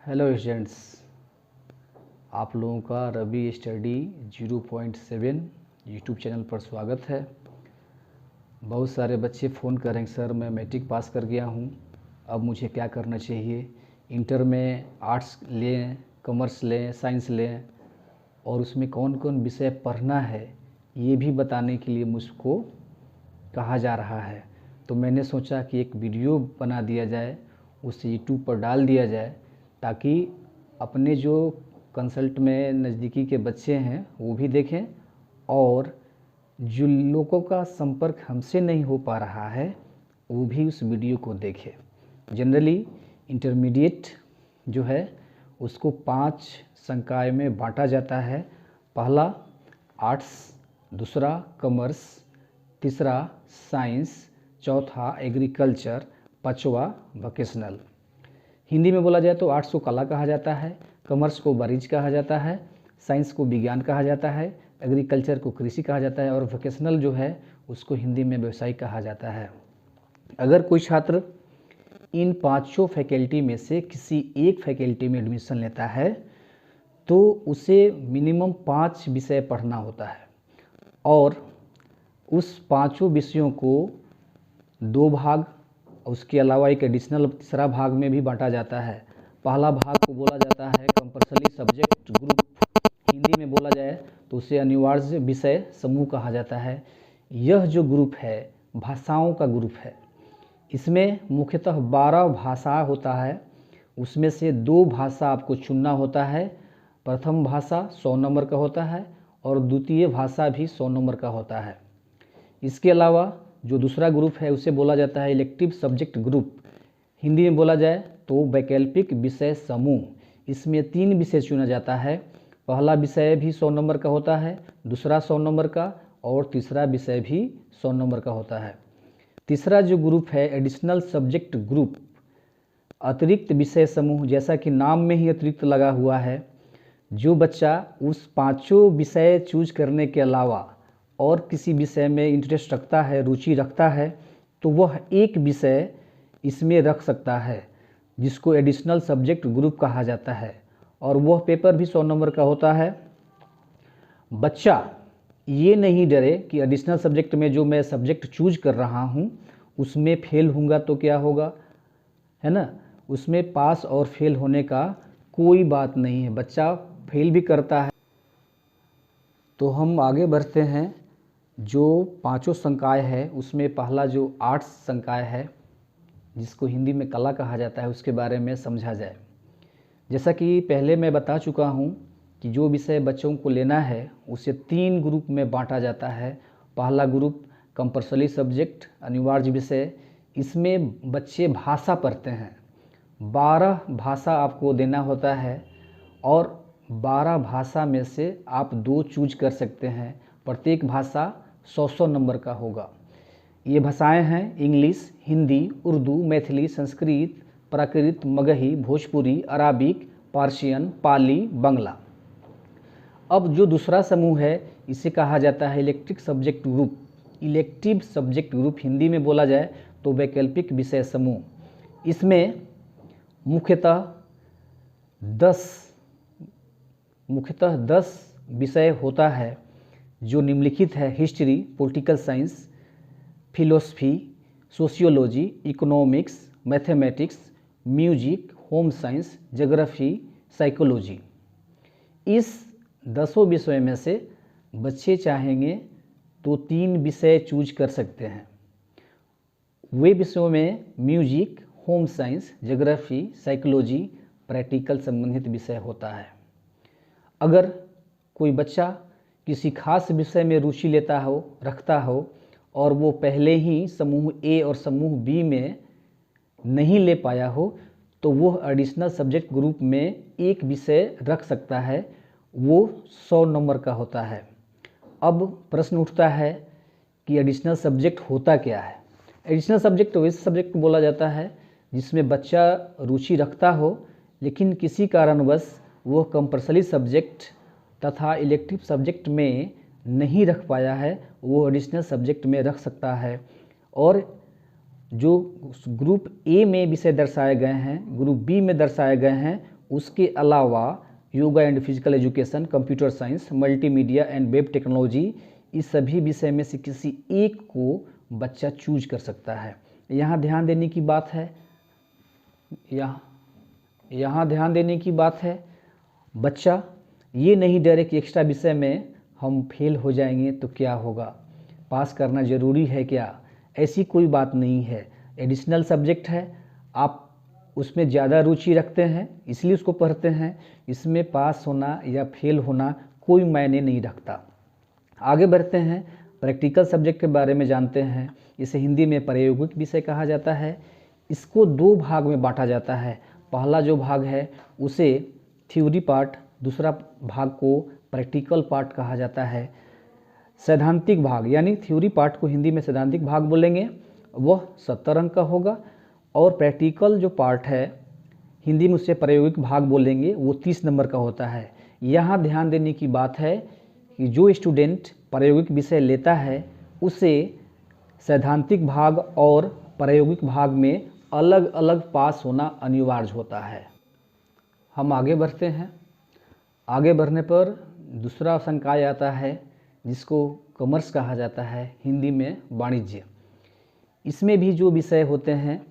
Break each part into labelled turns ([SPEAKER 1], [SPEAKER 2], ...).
[SPEAKER 1] Hello students, आप लोगों का रवि स्टडी 0.7 यूट्यूब चैनल पर स्वागत है। बहुत सारे बच्चे फ़ोन करेंगे, सर मैं मैट्रिक पास कर गया हूँ, अब मुझे क्या करना चाहिए। इंटर में आर्ट्स लें, कॉमर्स लें, साइंस लें और उसमें कौन कौन विषय पढ़ना है ये भी बताने के लिए मुझको कहा जा रहा है। तो मैंने सोचा कि एक वीडियो बना दिया जाए, उसे यूट्यूब पर डाल दिया जाए ताकि अपने जो कंसल्ट में नज़दीकी के बच्चे हैं वो भी देखें और जो लोगों का संपर्क हमसे नहीं हो पा रहा है वो भी उस वीडियो को देखें। जनरली इंटरमीडिएट जो है उसको 5 संकाय में बांटा जाता है। पहला आर्ट्स, दूसरा कॉमर्स, तीसरा साइंस, चौथा एग्रीकल्चर, पांचवा वोकेशनल। हिंदी में बोला जाए तो आर्ट्स को कला कहा जाता है, कॉमर्स को वाणिज्य कहा जाता है, साइंस को विज्ञान कहा जाता है, एग्रीकल्चर को कृषि कहा जाता है और वोकेशनल जो है उसको हिंदी में व्यवसाय कहा जाता है। अगर कोई छात्र इन पांचों फैकल्टी में से किसी एक फैकल्टी में एडमिशन लेता है तो उसे मिनिमम 5 विषय पढ़ना होता है और उस पांचों विषयों को 2 भाग, उसके अलावा एक एडिशनल तीसरा भाग में भी बांटा जाता है। पहला भाग को बोला जाता है कंपल्सरी सब्जेक्ट ग्रुप, हिंदी में बोला जाए तो उसे अनिवार्य विषय समूह कहा जाता है। यह जो ग्रुप है भाषाओं का ग्रुप है। इसमें मुख्यतः 12 भाषा होता है, उसमें से 2 भाषा आपको चुनना होता है। प्रथम भाषा 100 नंबर का होता है और द्वितीय भाषा भी 100 नंबर का होता है। इसके अलावा जो दूसरा ग्रुप है उसे बोला जाता है इलेक्टिव सब्जेक्ट ग्रुप, हिंदी में बोला जाए तो वैकल्पिक विषय समूह। इसमें 3 विषय चुना जाता है। पहला विषय भी 100 नंबर का होता है, दूसरा 100 नंबर का और तीसरा विषय भी 100 नंबर का होता है। तीसरा जो ग्रुप है एडिशनल सब्जेक्ट ग्रुप, अतिरिक्त विषय समूह, जैसा कि नाम में ही अतिरिक्त लगा हुआ है। जो बच्चा उस पांचों विषय चूज करने के अलावा और किसी विषय में इंटरेस्ट रखता है, रुचि रखता है, तो वह एक विषय इसमें रख सकता है जिसको एडिशनल सब्जेक्ट ग्रुप कहा जाता है और वह पेपर भी 100 नंबर का होता है। बच्चा ये नहीं डरे कि एडिशनल सब्जेक्ट में जो मैं सब्जेक्ट चूज कर रहा हूँ उसमें फेल होऊंगा तो क्या होगा, है ना। उसमें पास और फेल होने का कोई बात नहीं है, बच्चा फेल भी करता है। तो हम आगे बढ़ते हैं। जो पांचों संकाय है उसमें पहला जो आर्ट्स संकाय है जिसको हिंदी में कला कहा जाता है उसके बारे में समझा जाए। जैसा कि पहले मैं बता चुका हूँ कि जो विषय बच्चों को लेना है उसे 3 ग्रुप में बांटा जाता है। पहला ग्रुप कंपल्सरी सब्जेक्ट अनिवार्य विषय, इसमें बच्चे भाषा पढ़ते हैं। 12 भाषा आपको देना होता है और 12 भाषा में से आप 2 चूज कर सकते हैं। प्रत्येक भाषा 100 नंबर का होगा। ये भाषाएं हैं इंग्लिश, हिंदी, उर्दू, मैथिली, संस्कृत, प्राकृत, मगही, भोजपुरी, अराबिक, पार्शियन, पाली, बांग्ला। अब जो दूसरा समूह है इसे कहा जाता है elective subject group. Elective subject group Hindi में बोला जाए तो वैकल्पिक विषय समूह। इसमें मुख्यतः 10 विषय होता है जो निम्नलिखित है: history, political science, philosophy, sociology, economics, mathematics, music, home science, geography, psychology. इस 10 विषयों में से बच्चे चाहेंगे तो 3 विषय चूज कर सकते हैं। वे विषयों में music, home science, geography, psychology, practical संबंधित विषय होता है। अगर कोई बच्चा किसी खास विषय में रुचि रखता हो और वो पहले ही समूह ए और समूह बी में नहीं ले पाया हो तो वह एडिशनल सब्जेक्ट ग्रुप में एक विषय रख सकता है, वो 100 नंबर का होता है। अब प्रश्न उठता है कि एडिशनल सब्जेक्ट होता क्या है। एडिशनल सब्जेक्ट वैसे सब्जेक्ट बोला जाता है जिसमें बच्चा रुचि रखता हो लेकिन किसी कारणवश वह कंपल्सरी सब्जेक्ट तथा इलेक्टिव सब्जेक्ट में नहीं रख पाया है, वो एडिशनल सब्जेक्ट में रख सकता है। और जो ग्रुप ए में विषय दर्शाए गए हैं, ग्रुप बी में दर्शाए गए हैं, उसके अलावा yoga and physical education, computer science, multimedia and web technology, इस सभी विषय में से किसी एक को बच्चा चूज कर सकता है। यहाँ ध्यान देने की बात है, यहाँ ध्यान देने की बात है, बच्चा ये नहीं डरे कि एक्स्ट्रा विषय में हम फेल हो जाएंगे तो क्या होगा, पास करना ज़रूरी है क्या, ऐसी कोई बात नहीं है। एडिशनल सब्जेक्ट है, आप उसमें ज़्यादा रुचि रखते हैं इसलिए उसको पढ़ते हैं, इसमें पास होना या फेल होना कोई मायने नहीं रखता। आगे बढ़ते हैं, प्रैक्टिकल सब्जेक्ट के बारे में जानते हैं। इसे हिंदी में प्रायोगिक विषय कहा जाता है। इसको दो भाग में बांटा जाता है। पहला जो भाग है उसे थ्योरी पार्ट, दूसरा भाग को प्रैक्टिकल पार्ट कहा जाता है। सैद्धांतिक भाग यानी थ्योरी पार्ट को हिंदी में सैद्धांतिक भाग बोलेंगे, वह 70 अंक का होगा, और प्रैक्टिकल जो पार्ट है हिंदी में उसे प्रायोगिक भाग बोलेंगे, वो 30 नंबर का होता है। यहाँ ध्यान देने की बात है कि जो स्टूडेंट प्रायोगिक विषय लेता है उसे सैद्धांतिक भाग और प्रायोगिक भाग में अलग अलग पास होना अनिवार्य होता है। हम आगे बढ़ते हैं। आगे बढ़ने पर दूसरा संकाय आता है जिसको कॉमर्स कहा जाता है, हिंदी में वाणिज्य। इसमें भी जो विषय होते हैं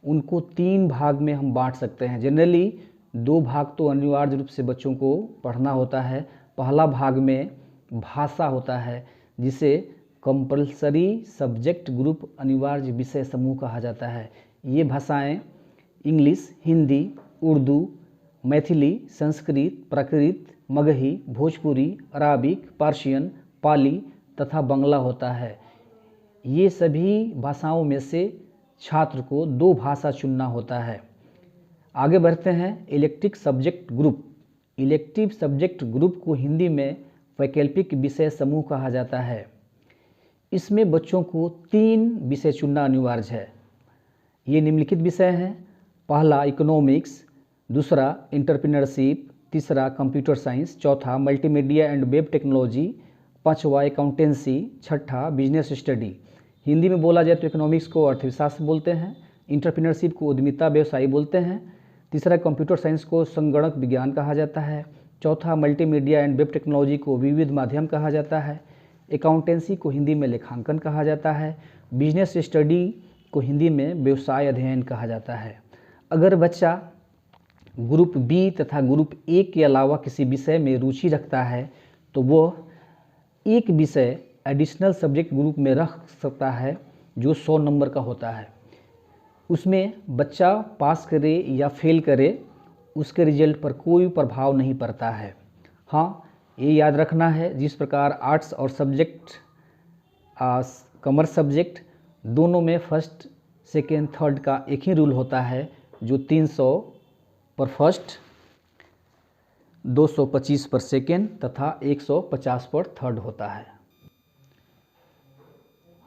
[SPEAKER 1] उनको 3 भाग में हम बांट सकते हैं। जनरली 2 भाग तो अनिवार्य रूप से बच्चों को पढ़ना होता है। पहला भाग में भाषा होता है जिसे कंपल्सरी सब्जेक्ट ग्रुप अनिवार्य विषय समूह कहा जाता है। ये भाषाएं इंग्लिश, हिंदी, उर्दू, मैथिली, संस्कृत, प्राकृत, मगही, भोजपुरी, अराबिक, पार्शियन, पाली तथा बंगला होता है। ये सभी भाषाओं में से छात्र को 2 भाषा चुनना होता है। आगे बढ़ते हैं, elective subject group. Elective subject group को हिंदी में वैकल्पिक विषय समूह कहा जाता है। इसमें बच्चों को 3 विषय चुनना अनिवार्य है। ये निम्नलिखित विषय हैं। पहला इकोनॉमिक्स, दूसरा एंटरप्रेन्योरशिप, तीसरा कंप्यूटर साइंस, चौथा मल्टीमीडिया एंड वेब टेक्नोलॉजी, पांचवा अकाउंटेंसी, छठा बिजनेस स्टडी। हिंदी में बोला जाए तो इकोनॉमिक्स को अर्थशास्त्र बोलते हैं, एंटरप्रेन्योरशिप को उद्यमिता व्यवसायी बोलते हैं, तीसरा कंप्यूटर साइंस को संगणक विज्ञान कहा जाता है, चौथा मल्टीमीडिया एंड वेब टेक्नोलॉजी को विविध माध्यम कहा जाता है, अकाउंटेंसी को हिंदी में लेखांकन कहा जाता है, बिजनेस स्टडी को हिंदी में व्यवसाय अध्ययन कहा जाता है। अगर बच्चा ग्रुप बी तथा ग्रुप ए के अलावा किसी विषय में रुचि रखता है तो वह एक विषय एडिशनल सब्जेक्ट ग्रुप में रख सकता है जो 100 नंबर का होता है। उसमें बच्चा पास करे या फेल करे उसके रिजल्ट पर कोई प्रभाव नहीं पड़ता है। हाँ, ये याद रखना है, जिस प्रकार आर्ट्स और सब्जेक्ट कॉमर्स सब्जेक्ट दोनों में फर्स्ट, सेकेंड, थर्ड का एक ही रूल होता है जो 300 पर फर्स्ट, 225 पर सेकेंड तथा 150 पर थर्ड होता है।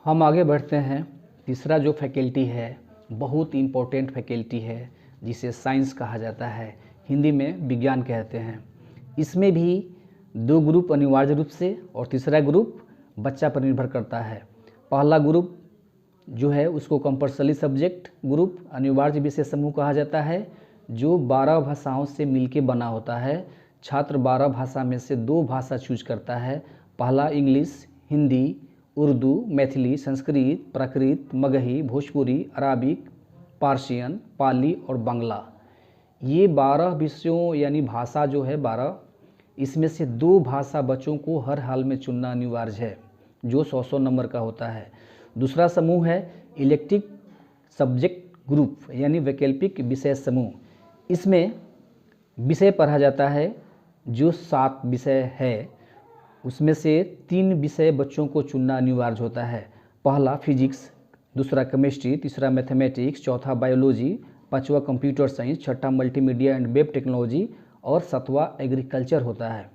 [SPEAKER 1] हम आगे बढ़ते हैं। तीसरा जो फैकल्टी है बहुत इम्पोर्टेंट फैकल्टी है जिसे साइंस कहा जाता है, हिंदी में विज्ञान कहते हैं। इसमें भी 2 ग्रुप अनिवार्य रूप से और तीसरा ग्रुप बच्चा पर निर्भर करता है। पहला ग्रुप जो है उसको कंपल्सरी सब्जेक्ट ग्रुप अनिवार्य विषय समूह कहा जाता है जो 12 भाषाओं से मिलके बना होता है। छात्र 12 भाषा में से 2 भाषा चूज करता है। पहला इंग्लिश, हिंदी, उर्दू, मैथिली, संस्कृत, प्राकृत, मगही, भोजपुरी, अराबिक, पार्शियन, पाली और बांग्ला। ये 12 विषयों यानी भाषा जो है 12, इसमें से 2 भाषा बच्चों को हर हाल में चुनना अनिवार्य है जो 100 नंबर का होता है। दूसरा समूह है इलेक्टिव सब्जेक्ट ग्रुप यानी वैकल्पिक विषय समूह। इसमें विषय पढ़ा जाता है जो 7 विषय है, उसमें से 3 विषय बच्चों को चुनना अनिवार्य होता है। पहला फिजिक्स, दूसरा केमिस्ट्री, तीसरा मैथमेटिक्स, चौथा बायोलॉजी, पांचवा कंप्यूटर साइंस, छठा मल्टीमीडिया एंड वेब टेक्नोलॉजी और 7वां एग्रीकल्चर होता है।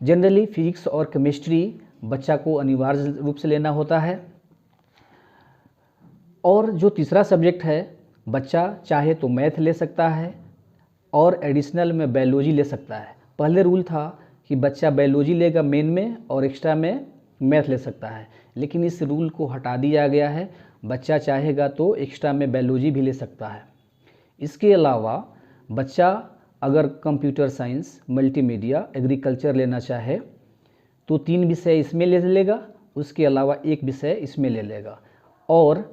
[SPEAKER 1] जनरली फिजिक्स और केमिस्ट्री बच्चा को अनिवार्य रूप से लेना होता है। और जो तीसरा सब्जेक्ट है बच्चा चाहे तो मैथ ले सकता है और एडिशनल में बायोलॉजी ले सकता है। पहले रूल था कि बच्चा बायोलॉजी लेगा मेन में और एक्स्ट्रा में मैथ ले सकता है, लेकिन इस रूल को हटा दिया गया है। बच्चा चाहेगा तो एक्स्ट्रा में बायोलॉजी भी ले सकता है। इसके अलावा बच्चा अगर कंप्यूटर साइंस, मल्टीमीडिया, एग्रीकल्चर लेना चाहे तो 3 विषय इसमें ले लेगा, उसके अलावा 1 विषय इसमें ले लेगा। और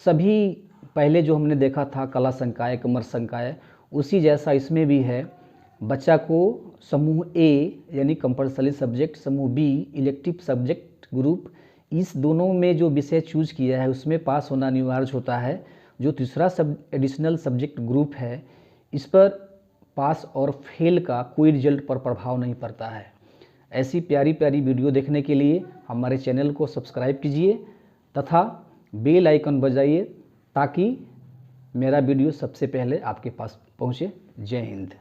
[SPEAKER 1] सभी पहले जो हमने देखा था कला संकाय, कॉमर्स संकाय, उसी जैसा इसमें भी है। बच्चा को समूह ए यानी कंपल्सरी सब्जेक्ट, समूह बी इलेक्टिव सब्जेक्ट ग्रुप, इस दोनों में जो विषय चूज किया है उसमें पास होना अनिवार्य होता है। जो तीसरा एडिशनल सब्जेक्ट ग्रुप है, इस पर पास और फेल का कोई रिजल्ट पर प्रभाव नहीं पड़ता है। ऐसी प्यारी प्यारी वीडियो देखने के लिए हमारे चैनल को सब्सक्राइब कीजिए तथा बेल आइकन बजाइए ताकि मेरा वीडियो सबसे पहले आपके पास पहुंचे। जय हिंद।